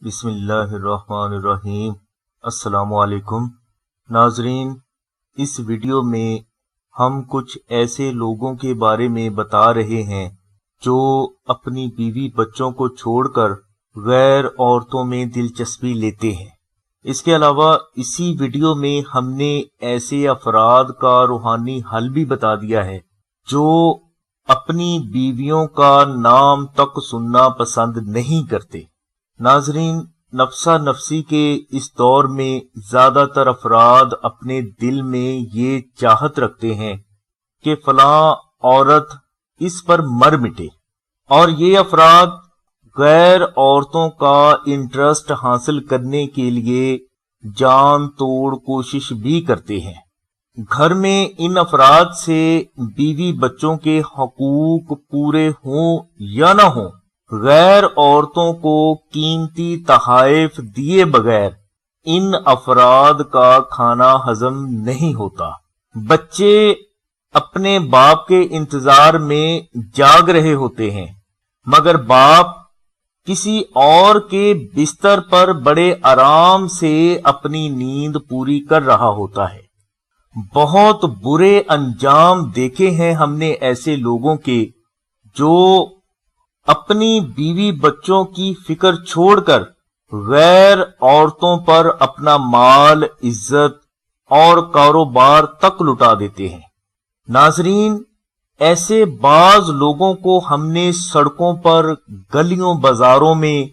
बिस्मिल्लाहिर्रहमानिर्रहीम। अस्सलामु अलैकुम नाजरीन, इस वीडियो में हम कुछ ऐसे लोगों के बारे में बता रहे हैं जो अपनी बीवी बच्चों को छोड़कर गैर औरतों में दिलचस्पी लेते हैं। इसके अलावा इसी वीडियो में हमने ऐसे अफराद का रूहानी हल भी बता दिया है जो अपनी बीवियों का नाम तक सुनना पसंद नहीं करते। नाजरीन, नफ्सा नफसी के इस दौर में ज्यादातर अफराद अपने दिल में ये चाहत रखते हैं कि फलां औरत इस पर मर मिटे, और ये अफराद गैर औरतों का इंटरेस्ट हासिल करने के लिए जान तोड़ कोशिश भी करते हैं। घर में इन अफराद से बीवी बच्चों के हकूक पूरे हों या ना हों, गैर औरतों को कीमती तहाइफ दिए बगैर इन अफराद का खाना हजम नहीं होता। बच्चे अपने बाप के इंतजार में जाग रहे होते हैं, मगर बाप किसी और के बिस्तर पर बड़े आराम से अपनी नींद पूरी कर रहा होता है। बहुत बुरे अंजाम देखे हैं हमने ऐसे लोगों के जो अपनी बीवी बच्चों की फिक्र छोड़कर गैर औरतों पर अपना माल, इज्जत और कारोबार तक लुटा देते हैं। नाजरीन, ऐसे बाज लोगों को हमने सड़कों पर, गलियों बाजारों में,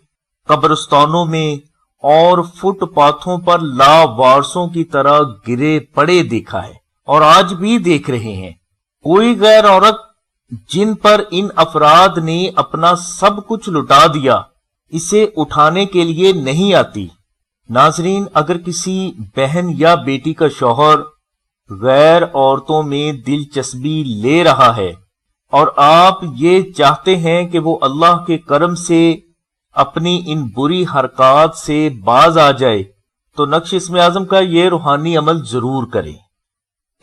कब्रिस्तानों में और फुटपाथों पर लावारसों की तरह गिरे पड़े देखा है और आज भी देख रहे हैं। कोई गैर औरत जिन पर इन अफराद ने अपना सब कुछ लुटा दिया, इसे उठाने के लिए नहीं आती। नाजरीन, अगर किसी बहन या बेटी का शौहर गैर औरतों में दिलचस्पी ले रहा है और आप ये चाहते हैं कि वो अल्लाह के करम से अपनी इन बुरी हरकत से बाज आ जाए, तो नक्श इसमें आजम का ये रूहानी अमल जरूर करें।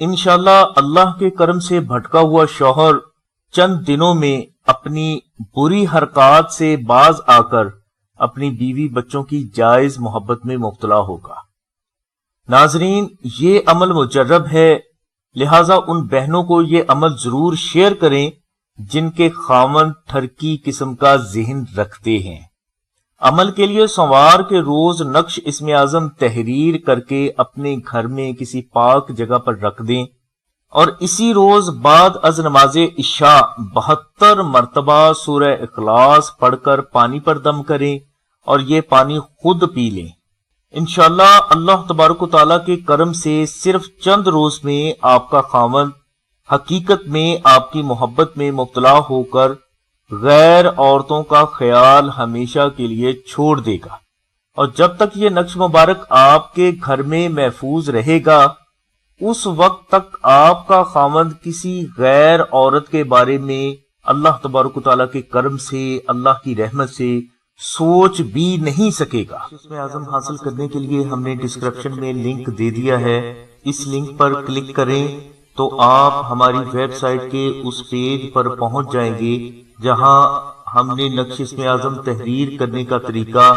इंशाल्लाह अल्लाह के करम से भटका हुआ शौहर चंद दिनों में अपनी बुरी हरकत से बाज आकर अपनी बीवी बच्चों की जायज मोहब्बत में मुब्तला होगा। नाजरीन, ये अमल मुजर्रब है, लिहाजा उन बहनों को ये अमल जरूर शेयर करें जिनके खामन ठरकी किस्म का ज़हन रखते हैं। अमल के लिए सोमवार के रोज नक्श इसमें आजम तहरीर करके अपने घर में किसी पाक जगह पर रख दें और इसी रोज बाद अज नमाज इशा 72 मरतबा सूरह इखलास पढ़कर पानी पर दम करें और ये पानी खुद पी लें। इंशाअल्लाह अल्लाह तबारक व तआला के करम से सिर्फ चंद रोज में आपका खामन हकीकत में आपकी मोहब्बत में मुब्तला होकर गैर औरतों का ख्याल हमेशा के लिए छोड़ देगा, और जब तक ये नक्श मुबारक आपके घर में महफूज रहेगा उस वक्त तक आपका खामद किसी गैर औरत के बारे में अल्लाह तबारक तआला के करम से, अल्लाह की रहमत से सोच भी नहीं सकेगा। इसमें आजम हासिल करने के लिए हमने डिस्क्रिप्शन में लिंक दे दिया है, इस लिंक पर क्लिक करें तो आप हमारी वेबसाइट के उस पेज पर पहुंच जाएंगे जहां हमने नक्श इसमें आजम तहरीर करने का तरीका,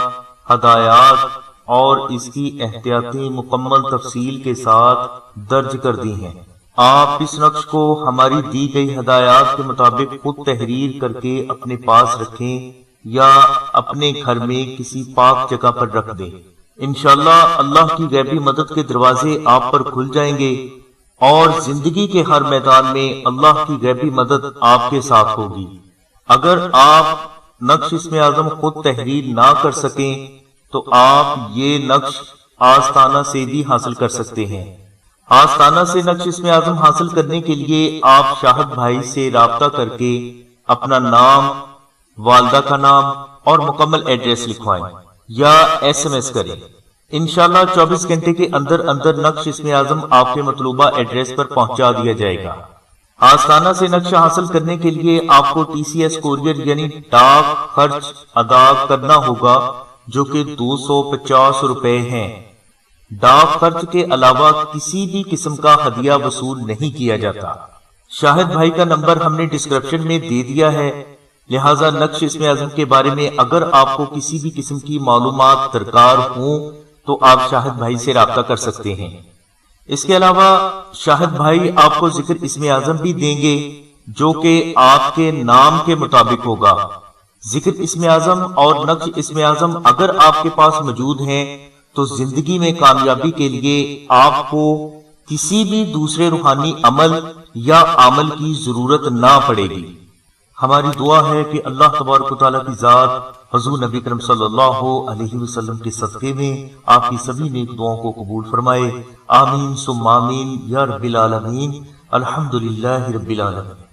हदायत और इसकी एहतियाती मुकम्मल तफसील के साथ दर्ज कर दी हैं। आप इस नक्श को हमारी दी गई हदायत के मुताबिक खुद तहरीर करके अपने पास रखें या अपने घर में किसी पाक जगह पर रख दें। इंशाअल्लाह अल्लाह की गैबी मदद के दरवाजे आप पर खुल जाएंगे और जिंदगी के हर मैदान में अल्लाह की गैबी मदद आपके साथ होगी। अगर आप नक्श इसमें आजम खुद तहरीर ना कर सकें तो आप ये नक्श आस्ताना से भी हासिल कर सकते हैं। आस्ताना से नक्श इसमें आजम हासिल करने के लिए आप शाहिद भाई से राब्ता करके अपना नाम, वालदा का नाम और मुकम्मल एड्रेस लिखवाएं या SMS करें। इंशाल्लाह 24 घंटे के अंदर अंदर नक्श इसमें आजम आपके मतलूबा एड्रेस पर पहुंचा दिया जाएगा। आस्ताना से नक्शा हासिल करने के लिए आपको TCS कोरियर यानी डाक खर्च अदा करना होगा, जो कि 250 रुपए हैं। डाक खर्च के अलावा किसी भी किस्म का हदिया वसूल नहीं किया जाता। शाहिद भाई का नंबर हमने डिस्क्रिप्शन में दे दिया है, لہٰذا نقش اسم اعظم کے بارے میں اگر آپ کو کسی بھی قسم کی معلومات درکار ہوں تو آپ شاہد بھائی سے رابطہ کر سکتے ہیں۔ اس کے علاوہ شاہد بھائی آپ کو ذکر اسم اعظم بھی دیں گے جو کہ آپ کے نام کے مطابق ہوگا۔ ذکر اسم اعظم اور نقش اسم اعظم اگر آپ کے پاس موجود ہیں تو زندگی میں کامیابی کے لیے آپ کو کسی بھی دوسرے روحانی عمل یا عمل کی ضرورت نہ پڑے گی۔ ہماری دعا ہے کہ اللہ تبارک و تعالیٰ کی ذات حضور نبی کرم صلی اللہ علیہ وسلم کے صدقے میں آپ کی سبھی نیک دعاؤں کو قبول فرمائے۔ آمین ثم آمین یا رب العالمین۔ الحمدللہ رب العالمین۔